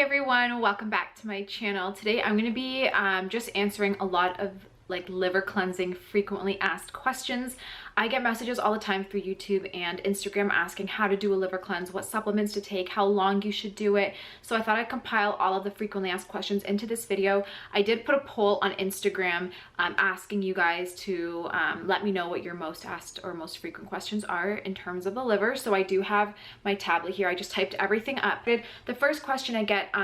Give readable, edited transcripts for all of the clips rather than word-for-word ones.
everyone, welcome back to my channel. Today I'm going to be just answering a lot of liver cleansing frequently asked questions. I get messages all the time through YouTube and Instagram asking how to do a liver cleanse, what supplements to take, how long you should do it. So I thought I'd compile all of the frequently asked questions into this video. I did put a poll on Instagram asking you guys to let me know what your most asked or most frequent questions are in terms of the liver. So I do have my tablet here. I just typed everything up. The first question I get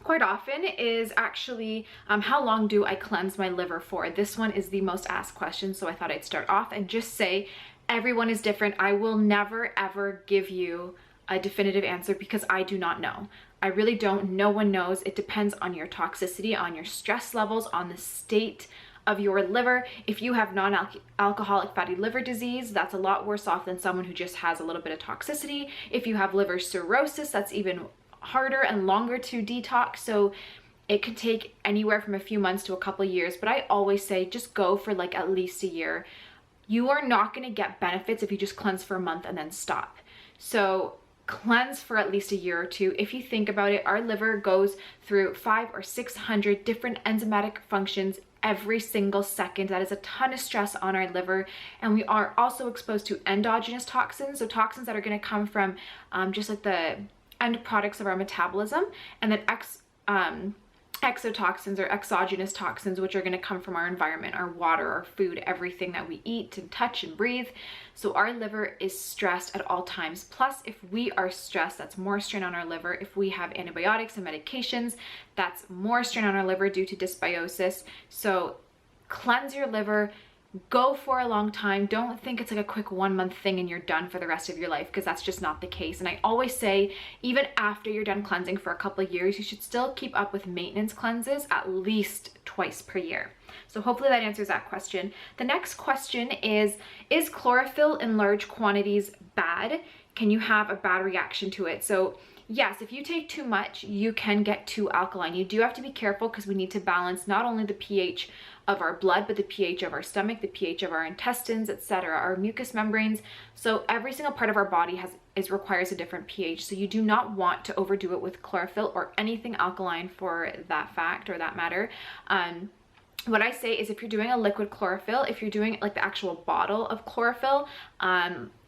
quite often is actually how long do I cleanse my liver for? This one is the most asked question, so I thought I'd start off and just say everyone is different. I will never ever give you a definitive answer because I do not know. I really don't. No one knows. It depends on your toxicity, on your stress levels, on the state of your liver. If you have non-alcoholic fatty liver disease, that's a lot worse off than someone who just has a little bit of toxicity. If you have liver cirrhosis, that's even harder and longer to detox, so it could take anywhere from a few months to a couple of years, but I always say just go for like at least a year. You are not going to get benefits if you just cleanse for a month and then stop. So cleanse for at least a year or two. If you think about it, our liver goes through 500 or 600 different enzymatic functions every single second. That is a ton of stress on our liver, and we are also exposed to endogenous toxins, so toxins that are going to come from just like the end products of our metabolism, and then exotoxins or exogenous toxins, which are going to come from our environment, our water, our food, everything that we eat and touch and breathe. So our liver is stressed at all times. Plus, if we are stressed, that's more strain on our liver. If we have antibiotics and medications, that's more strain on our liver due to dysbiosis. So cleanse your liver. Go for a long time. Don't think it's like a quick 1 month thing and you're done for the rest of your life, because that's just not the case. And I always say, even after you're done cleansing for a couple of years, you should still keep up with maintenance cleanses at least twice per year. So hopefully that answers that question. The next question is chlorophyll in large quantities bad? Can you have a bad reaction to it? So yes, if you take too much, you can get too alkaline. You do have to be careful because we need to balance not only the pH of our blood, but the pH of our stomach, the pH of our intestines, etc., our mucous membranes. So every single part of our body requires a different pH. So you do not want to overdo it with chlorophyll or anything alkaline for that fact or that matter. What I say is if you're doing a liquid chlorophyll, if you're doing like the actual bottle of chlorophyll,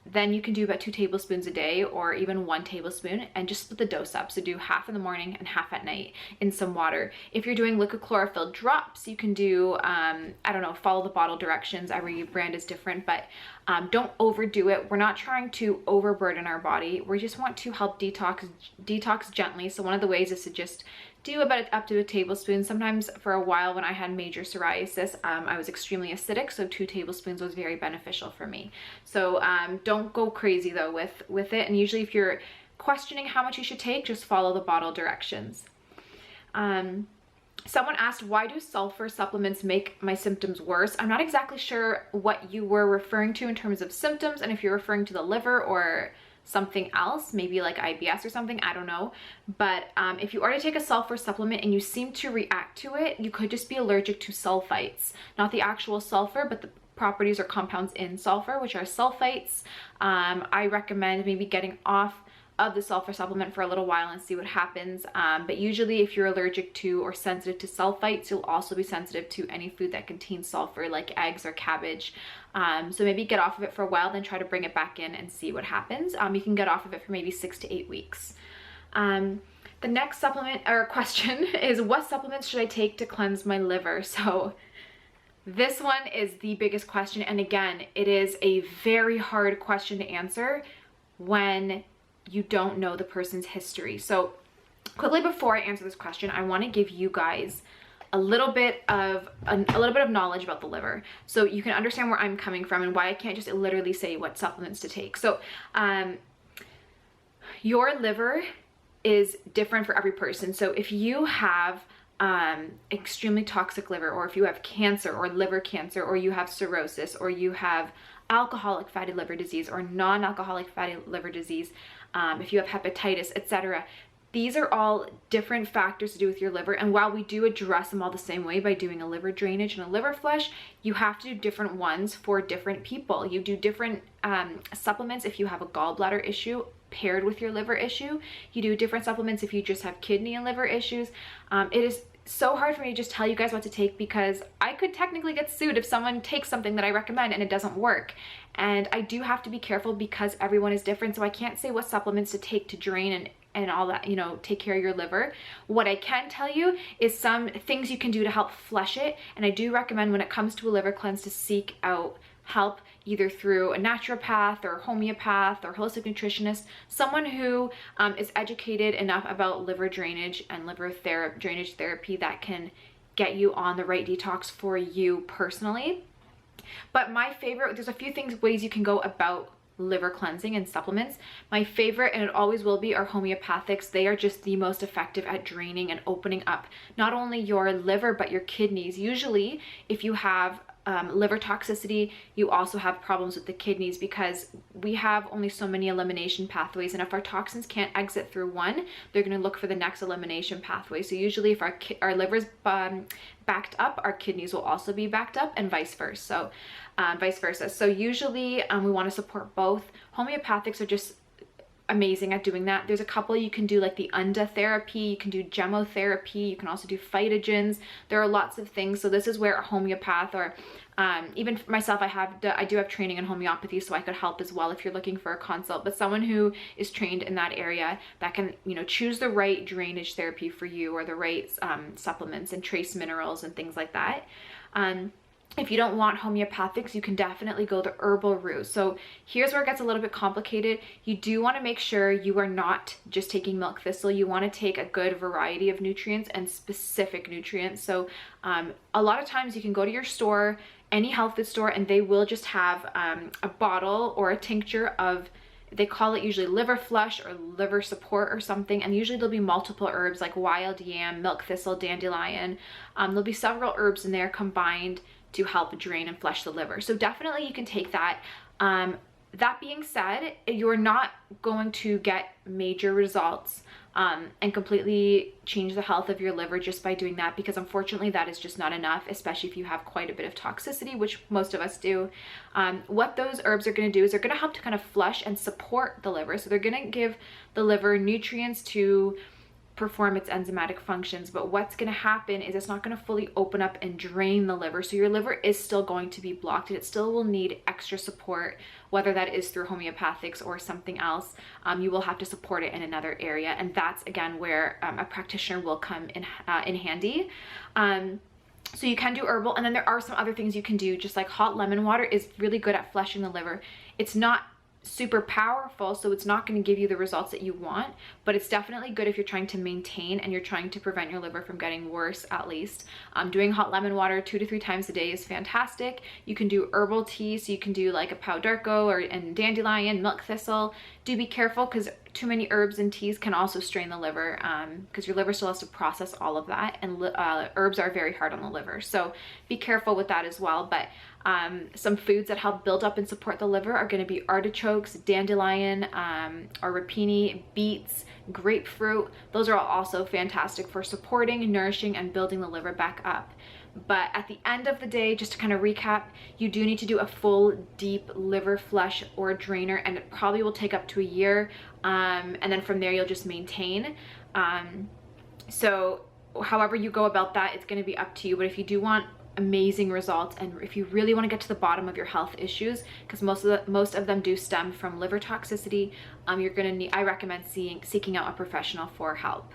then you can do about 2 tablespoons a day or even 1 tablespoon, and just split the dose up. So do half in the morning and half at night in some water. If you're doing liquid chlorophyll drops, you can do, I don't know, follow the bottle directions. Every brand is different, but don't overdo it. We're not trying to overburden our body. We just want to help detox gently. So one of the ways is to just do about up to a tablespoon. Sometimes for a while when I had major psoriasis, I was extremely acidic, so 2 tablespoons was very beneficial for me. So don't go crazy though with it. And usually if you're questioning how much you should take, just follow the bottle directions. Someone asked, why do sulfur supplements make my symptoms worse? I'm not exactly sure what you were referring to in terms of symptoms, and if you're referring to the liver or something else, maybe like IBS or something, I don't know. But if you already take a sulfur supplement and you seem to react to it, you could just be allergic to sulfites, not the actual sulfur, but the properties or compounds in sulfur, which are sulfites. I recommend maybe getting off of the sulfur supplement for a little while and see what happens. But usually if you're allergic to or sensitive to sulfites, you'll also be sensitive to any food that contains sulfur, like eggs or cabbage. So maybe get off of it for a while, then try to bring it back in and see what happens. You can get off of it for maybe 6 to 8 weeks. The next supplement or question is, what supplements should I take to cleanse my liver? So this one is the biggest question. And again, it is a very hard question to answer when you don't know the person's history. So quickly before I answer this question, I want to give you guys a little bit of knowledge about the liver, so you can understand where I'm coming from and why I can't just literally say what supplements to take. So your liver is different for every person. So if you have extremely toxic liver, or if you have cancer or liver cancer, or you have cirrhosis, or you have alcoholic fatty liver disease or non-alcoholic fatty liver disease, if you have hepatitis, etc., these are all different factors to do with your liver. And while we do address them all the same way by doing a liver drainage and a liver flush, you have to do different ones for different people. You do different supplements if you have a gallbladder issue paired with your liver issue. You do different supplements if you just have kidney and liver issues. It is so hard for me to just tell you guys what to take, because I could technically get sued if someone takes something that I recommend and it doesn't work. And I do have to be careful because everyone is different, so I can't say what supplements to take to drain and all that, you know, take care of your liver. What I can tell you is some things you can do to help flush it, and I do recommend when it comes to a liver cleanse to seek out help either through a naturopath or homeopath or holistic nutritionist, someone who is educated enough about liver drainage and liver drainage therapy that can get you on the right detox for you personally. But my favorite, there's a few ways you can go about liver cleansing and supplements. My favorite, and it always will be, are homeopathics. They are just the most effective at draining and opening up not only your liver but your kidneys. Usually if you have liver toxicity, you also have problems with the kidneys, because we have only so many elimination pathways, and if our toxins can't exit through one, they're going to look for the next elimination pathway. So usually if our liver's backed up, our kidneys will also be backed up, and vice versa. So usually we want to support both. Homeopathics are just amazing at doing that. There's a couple you can do, like the Unda therapy, you can do gemotherapy, you can also do phytogens. There are lots of things. So this is where a homeopath, or even for myself, I do have training in homeopathy, so I could help as well if you're looking for a consult. But someone who is trained in that area that can, you know, choose the right drainage therapy for you, or the right supplements and trace minerals and things like that. If you don't want homeopathics, you can definitely go the herbal route. So here's where it gets a little bit complicated. You do want to make sure you are not just taking milk thistle. You want to take a good variety of nutrients and specific nutrients. So a lot of times you can go to your store, any health food store, and they will just have a bottle or a tincture of, they call it usually liver flush or liver support or something, and usually there'll be multiple herbs like wild yam, milk thistle, dandelion. There'll be several herbs in there combined to help drain and flush the liver. So definitely you can take that. That being said, you're not going to get major results and completely change the health of your liver just by doing that, because unfortunately that is just not enough, especially if you have quite a bit of toxicity, which most of us do. What those herbs are going to do is they're going to help to kind of flush and support the liver. So they're going to give the liver nutrients to perform its enzymatic functions, but what's going to happen is it's not going to fully open up and drain the liver. So your liver is still going to be blocked, and it still will need extra support, whether that is through homeopathics or something else. You will have to support it in another area, and that's again where a practitioner will come in handy. So you can do herbal, and then there are some other things you can do, just like hot lemon water is really good at flushing the liver. It's not super powerful, so it's not going to give you the results that you want, but it's definitely good if you're trying to maintain and you're trying to prevent your liver from getting worse, at least. Doing hot lemon water 2 to 3 times a day is fantastic. You can do herbal tea, so you can do like a pau d'arco and dandelion, milk thistle. Do be careful, because too many herbs and teas can also strain the liver, because your liver still has to process all of that, and herbs are very hard on the liver, so be careful with that as well. But some foods that help build up and support the liver are going to be artichokes, dandelion, or rapini, beets, grapefruit. Those are also fantastic for supporting, nourishing, and building the liver back up. But at the end of the day, just to kind of recap, you do need to do a full deep liver flush or drainer, and it probably will take up to a year, and then from there you'll just maintain. So however you go about that, it's going to be up to you. But if you do want amazing results, and if you really want to get to the bottom of your health issues, because most of them do stem from liver toxicity, you're going to need, I recommend seeking out a professional for help.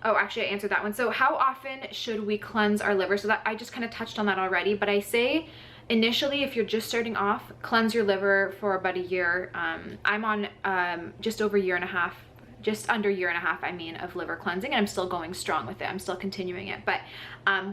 Oh, actually I answered that one. So how often should we cleanse our liver? So that I just kind of touched on that already, but I say initially, if you're just starting off, cleanse your liver for about a year. I'm on just over a year and a half, just under a year and a half, I mean, of liver cleansing, and I'm still going strong with it. I'm still continuing it. But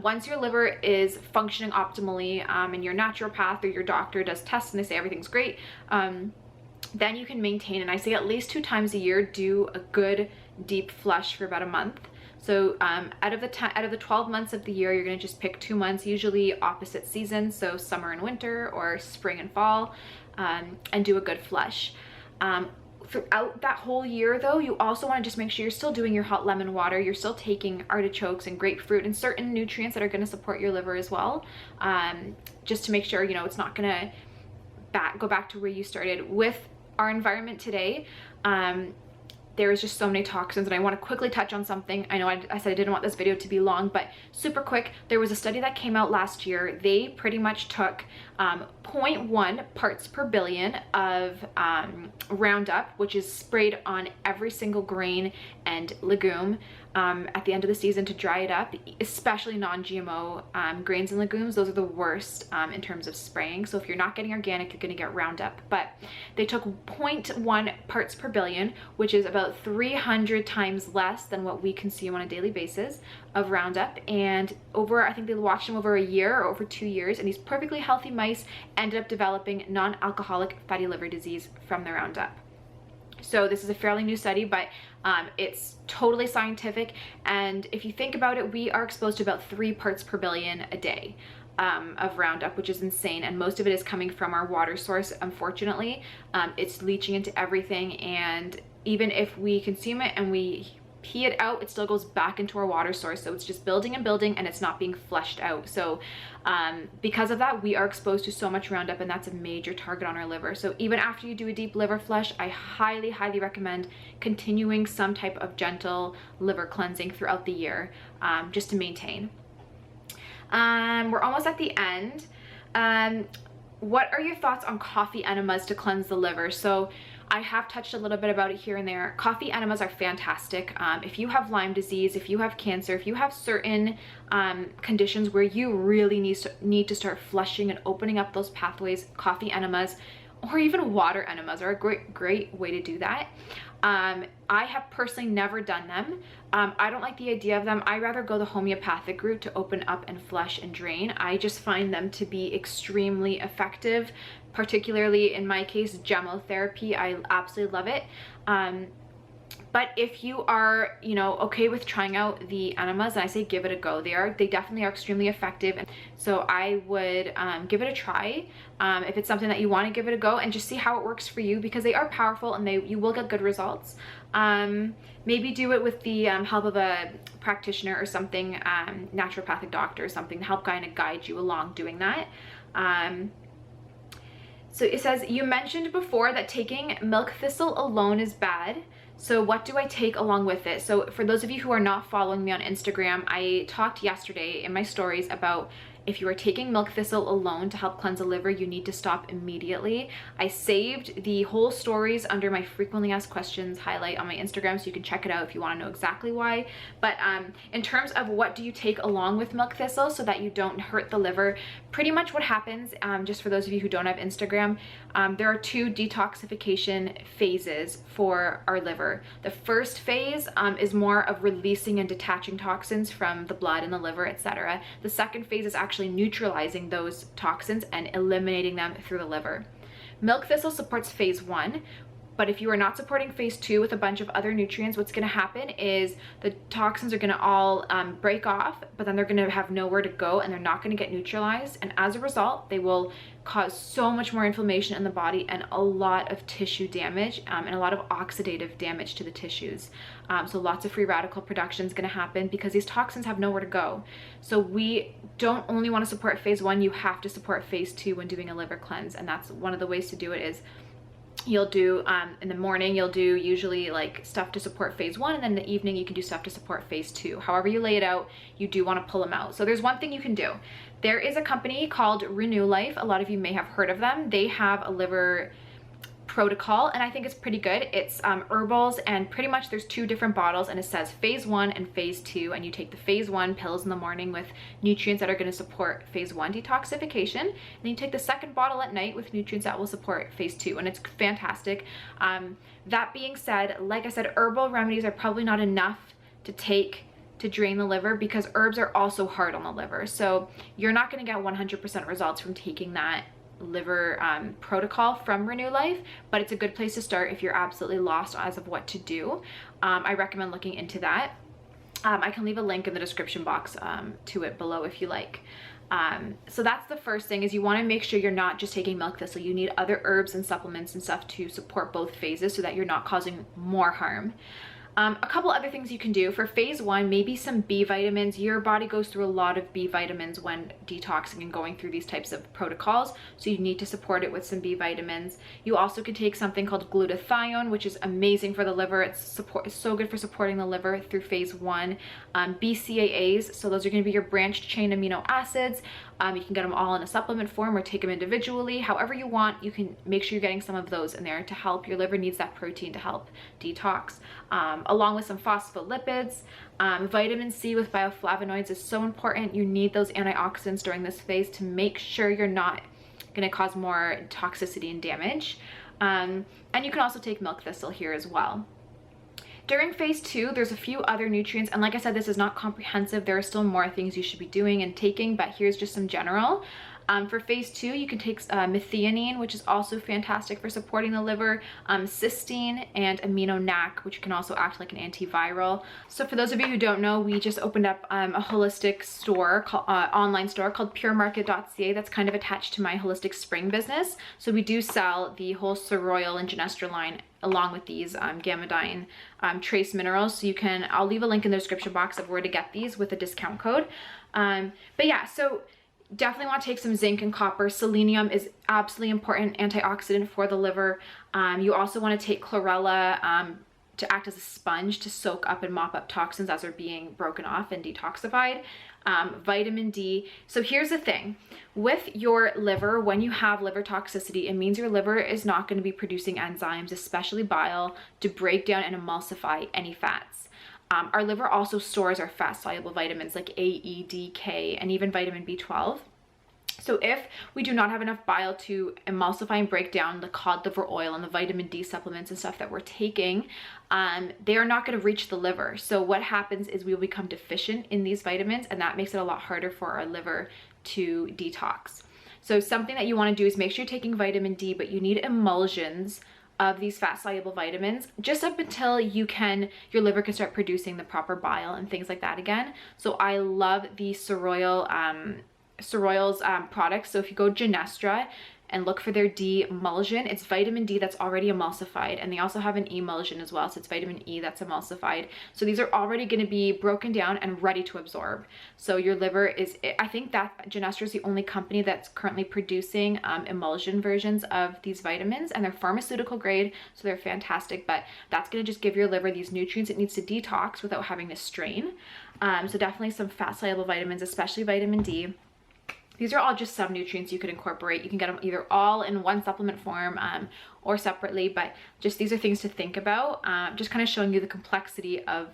once your liver is functioning optimally, and your naturopath or your doctor does tests and they say everything's great, then you can maintain. And I say at least 2 times a year, do a good deep flush for about a month. So out of the 12 months of the year, you're going to just pick 2 months, usually opposite seasons, so summer and winter or spring and fall, and do a good flush. Throughout that whole year though, you also want to just make sure you're still doing your hot lemon water, you're still taking artichokes and grapefruit and certain nutrients that are going to support your liver as well, just to make sure, you know, it's not going to go back to where you started with our environment today. There is just so many toxins, and I want to quickly touch on something. I know I said I didn't want this video to be long, but super quick. There was a study that came out last year. They pretty much took 0.1 parts per billion of Roundup, which is sprayed on every single grain and legume at the end of the season to dry it up, especially non-GMO grains and legumes. Those are the worst in terms of spraying. So if you're not getting organic, you're going to get Roundup. But they took 0.1 parts per billion, which is about 300 times less than what we consume on a daily basis of Roundup. And I think they watched them over a year or over 2 years, and these perfectly healthy mice ended up developing non-alcoholic fatty liver disease from the Roundup. So this is a fairly new study, but it's totally scientific. And if you think about it, we are exposed to about 3 parts per billion a day of Roundup, which is insane. And most of it is coming from our water source, unfortunately. It's leaching into everything. And even if we consume it and we pee it out, it still goes back into our water source. So it's just building and building, and it's not being flushed out. So because of that, we are exposed to so much Roundup, and that's a major target on our liver. So even after you do a deep liver flush, I highly, highly recommend continuing some type of gentle liver cleansing throughout the year, just to maintain. We're almost at the end. What are your thoughts on coffee enemas to cleanse the liver? So I have touched a little bit about it here and there. Coffee enemas are fantastic. If you have Lyme disease, if you have cancer, if you have certain conditions where you really need to start flushing and opening up those pathways, coffee enemas or even water enemas are a great way to do that. I have personally never done them. I don't like the idea of them. I rather go the homeopathic route to open up and flush and drain. I just find them to be extremely effective, particularly in my case, gemotherapy. I absolutely love it. But if you are, okay with trying out the enemas, and I say give it a go, they definitely are extremely effective. So I would give it a try if it's something that you want to give it a go, and just see how it works for you, because they are powerful and you will get good results. Maybe do it with the help of a practitioner or something, naturopathic doctor or something, to help kind of guide you along doing that. So it says, you mentioned before that taking milk thistle alone is bad. So what do I take along with it? So for those of you who are not following me on Instagram, I talked yesterday in my stories about if you are taking milk thistle alone to help cleanse the liver, you need to stop immediately. I saved the whole stories under my frequently asked questions highlight on my Instagram, so you can check it out if you want to know exactly why. But in terms of what do you take along with milk thistle so that you don't hurt the liver, pretty much what happens, just for those of you who don't have Instagram, there are 2 detoxification phases for our liver. The first phase is more of releasing and detaching toxins from the blood and the liver, etc. The second phase is actually neutralizing those toxins and eliminating them through the liver. Milk thistle supports phase 1, but if you are not supporting phase 2 with a bunch of other nutrients, what's going to happen is the toxins are going to all break off, but then they're going to have nowhere to go, and they're not going to get neutralized, and as a result they will cause so much more inflammation in the body and a lot of tissue damage, and a lot of oxidative damage to the tissues. So lots of free radical production is going to happen because these toxins have nowhere to go. So we don't only want to support phase 1, you have to support phase 2 when doing a liver cleanse, and that's one of the ways to do it. Is you'll do in the morning, you'll do usually like stuff to support phase 1, and then in the evening you can do stuff to support phase 2. However you lay it out, you do want to pull them out. So there's one thing you can do. There is a company called Renew Life. A lot of you may have heard of them. They have a liver protocol, and I think it's pretty good. It's herbals, and pretty much there's 2 different bottles, and it says phase 1 and phase 2, and you take the phase 1 pills in the morning with nutrients that are going to support phase 1 detoxification, and then you take the second bottle at night with nutrients that will support phase 2, and it's fantastic. That being said, like I said, herbal remedies are probably not enough to take to drain the liver, because herbs are also hard on the liver. So you're not going to get 100% results from taking that liver protocol from Renew Life, but it's a good place to start if you're absolutely lost as of what to do. I recommend looking into that. I can leave a link in the description box to it below if you like. So that's the first thing, is you want to make sure you're not just taking milk thistle. You need other herbs and supplements and stuff to support both phases so that you're not causing more harm. A couple other things you can do for phase 1, maybe some B vitamins. Your body goes through a lot of B vitamins when detoxing and going through these types of protocols, so you need to support it with some B vitamins. You also could take something called glutathione, which is amazing for the liver. It's so good for supporting the liver through phase 1. BCAAs, so those are going to be your branched chain amino acids. You can get them all in a supplement form or take them individually. However you want, you can make sure you're getting some of those in there to help. Your liver needs that protein to help detox, along with some phospholipids. Vitamin C with bioflavonoids is so important. You need those antioxidants during this phase to make sure you're not going to cause more toxicity and damage. And you can also take milk thistle here as well. During phase 2, there's a few other nutrients, and like I said, this is not comprehensive. There are still more things you should be doing and taking, but here's just some general. For phase 2, you can take methionine, which is also fantastic for supporting the liver, cysteine, and amino NAC, which can also act like an antiviral. So for those of you who don't know, we just opened up a holistic store, online store called puremarket.ca that's kind of attached to my Holistic Spring business. So we do sell the whole Ceroil and Genestra line along with these Gamadine trace minerals. So you can, I'll leave a link in the description box of where to get these with a discount code. But yeah, so definitely want to take some zinc and copper. Selenium is absolutely important antioxidant for the liver. You also want to take chlorella to act as a sponge to soak up and mop up toxins as they're being broken off and detoxified. Vitamin D. So here's the thing with your liver, when you have liver toxicity, it means your liver is not going to be producing enzymes, especially bile, to break down and emulsify any fats. Our liver also stores our fat-soluble vitamins like A, E, D, K, and even vitamin B12. So if we do not have enough bile to emulsify and break down the cod liver oil and the vitamin D supplements and stuff that we're taking, they are not going to reach the liver. So what happens is we will become deficient in these vitamins, and that makes it a lot harder for our liver to detox. So something that you want to do is make sure you're taking vitamin D, but you need emulsions of these fat-soluble vitamins just up until your liver can start producing the proper bile and things like that again. So I love the Ceroil's products. So if you go Genestra and look for their D emulsion, it's vitamin D that's already emulsified, and they also have an emulsion as well, so it's vitamin E that's emulsified. So these are already going to be broken down and ready to absorb. So your liver is, I think that Genestra is the only company that's currently producing emulsion versions of these vitamins, and they're pharmaceutical grade, so they're fantastic, but that's going to just give your liver these nutrients it needs to detox without having to strain. So definitely some fat soluble vitamins, especially vitamin D. These are all just some nutrients you could incorporate. You can get them either all in one supplement form or separately, but just these are things to think about, just kind of showing you the complexity of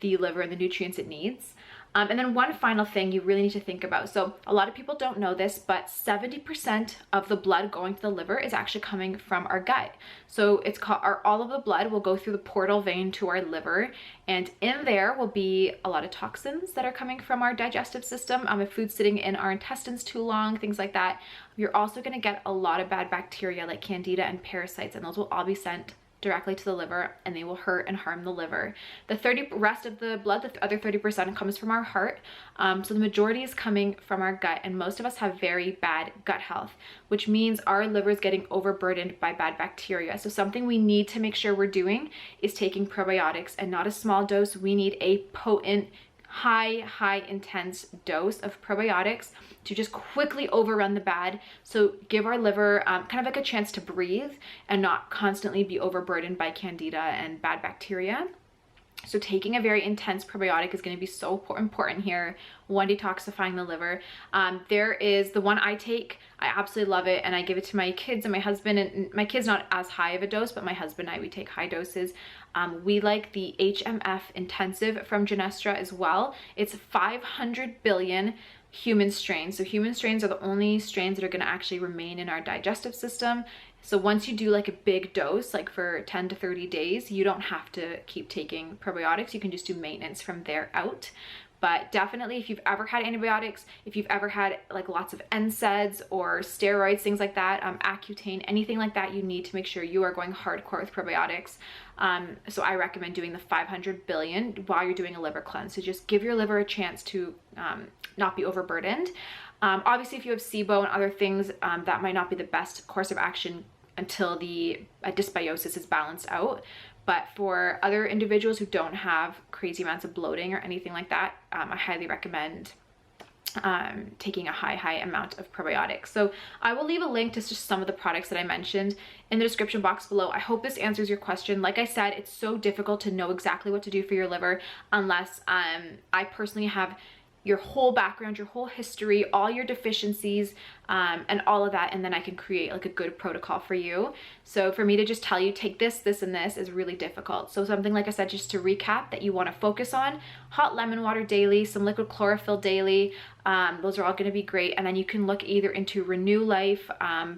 the liver and the nutrients it needs. And then one final thing you really need to think about. So a lot of people don't know this, but 70% of the blood going to the liver is actually coming from our gut. So it's called all of the blood will go through the portal vein to our liver, and in there will be a lot of toxins that are coming from our digestive system. If food's sitting in our intestines too long, things like that. You're also going to get a lot of bad bacteria like candida and parasites, and those will all be sent directly to the liver, and they will hurt and harm the liver. The rest of the blood, the other 30%, comes from our heart. So the majority is coming from our gut, and most of us have very bad gut health, which means our liver is getting overburdened by bad bacteria. So something we need to make sure we're doing is taking probiotics, and not a small dose. We need a potent, high intense dose of probiotics to just quickly overrun the bad. So give our liver kind of like a chance to breathe and not constantly be overburdened by candida and bad bacteria. So taking a very intense probiotic is going to be so important here when detoxifying the liver. There is the one I take. I absolutely love it, and I give it to my kids and my husband. And my kids not as high of a dose, but my husband and I, we take high doses. We like the HMF Intensive from Genestra as well. It's 500 billion human strains. So human strains are the only strains that are going to actually remain in our digestive system. So once you do like a big dose, like for 10 to 30 days, you don't have to keep taking probiotics. You can just do maintenance from there out. But definitely, if you've ever had antibiotics, if you've ever had like lots of NSAIDs or steroids, things like that, Accutane, anything like that, you need to make sure you are going hardcore with probiotics. So I recommend doing the 500 billion while you're doing a liver cleanse. So just give your liver a chance to not be overburdened. Obviously, if you have SIBO and other things, that might not be the best course of action until the dysbiosis is balanced out. But for other individuals who don't have crazy amounts of bloating or anything like that, I highly recommend taking a high amount of probiotics. So I will leave a link to just some of the products that I mentioned in the description box below. I hope this answers your question. Like I said, it's so difficult to know exactly what to do for your liver unless I personally have your whole background, your whole history, all your deficiencies, and all of that, and then I can create like a good protocol for you. So for me to just tell you, take this, this, and this is really difficult. So something, like I said, just to recap, that you want to focus on: hot lemon water daily, some liquid chlorophyll daily. Those are all going to be great. And then you can look either into Renew Life,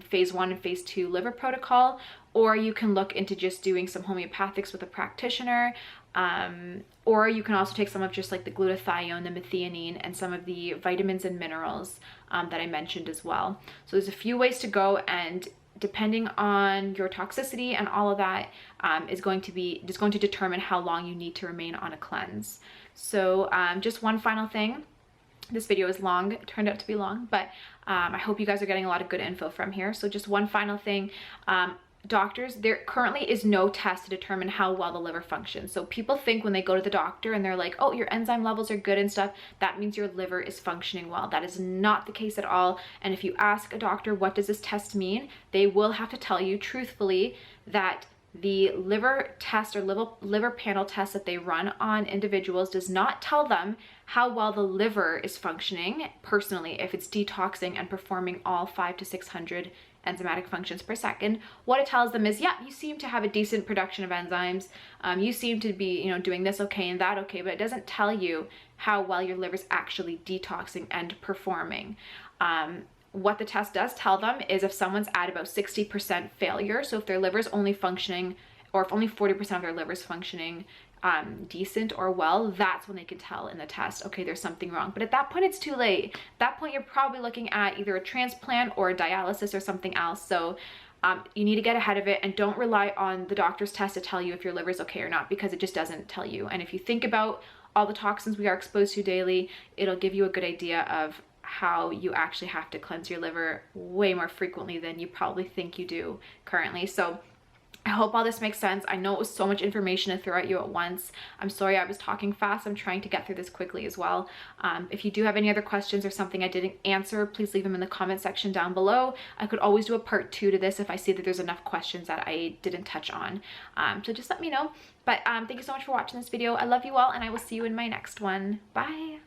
phase 1 and phase 2 liver protocol, or you can look into just doing some homeopathics with a practitioner. Or you can also take some of just like the glutathione, the methionine, and some of the vitamins and minerals that I mentioned as well. So there's a few ways to go, and depending on your toxicity and all of that is going to determine how long you need to remain on a cleanse. So just one final thing. This video is long, it turned out to be long, but I hope you guys are getting a lot of good info from here. So just one final thing. Doctors, there currently is no test to determine how well the liver functions. So people think when they go to the doctor and they're like, oh, your enzyme levels are good and stuff, that means your liver is functioning well. That is not the case at all. And if you ask a doctor, what does this test mean? They will have to tell you truthfully that the liver test or liver panel test that they run on individuals does not tell them how well the liver is functioning personally, if it's detoxing and performing all 500 to 600 enzymatic functions per second. What it tells them is, yeah, you seem to have a decent production of enzymes. You seem to be, doing this okay and that okay, but it doesn't tell you how well your liver's actually detoxing and performing. What the test does tell them is if someone's at about 60% failure, so if their liver's only functioning, or if only 40% of their liver's functioning decent or well, that's when they can tell in the test, okay, there's something wrong. But at that point, it's too late. At that point, you're probably looking at either a transplant or a dialysis or something else. So you need to get ahead of it, and don't rely on the doctor's test to tell you if your liver's okay or not, because it just doesn't tell you. And if you think about all the toxins we are exposed to daily, it'll give you a good idea of how you actually have to cleanse your liver way more frequently than you probably think you do currently. So I hope all this makes sense. I know it was so much information to throw at you at once. I'm sorry I was talking fast. I'm trying to get through this quickly as well. If you do have any other questions or something I didn't answer, please leave them in the comment section down below. I could always do a part 2 to this if I see that there's enough questions that I didn't touch on. So just let me know. But thank you so much for watching this video. I love you all, and I will see you in my next one. Bye.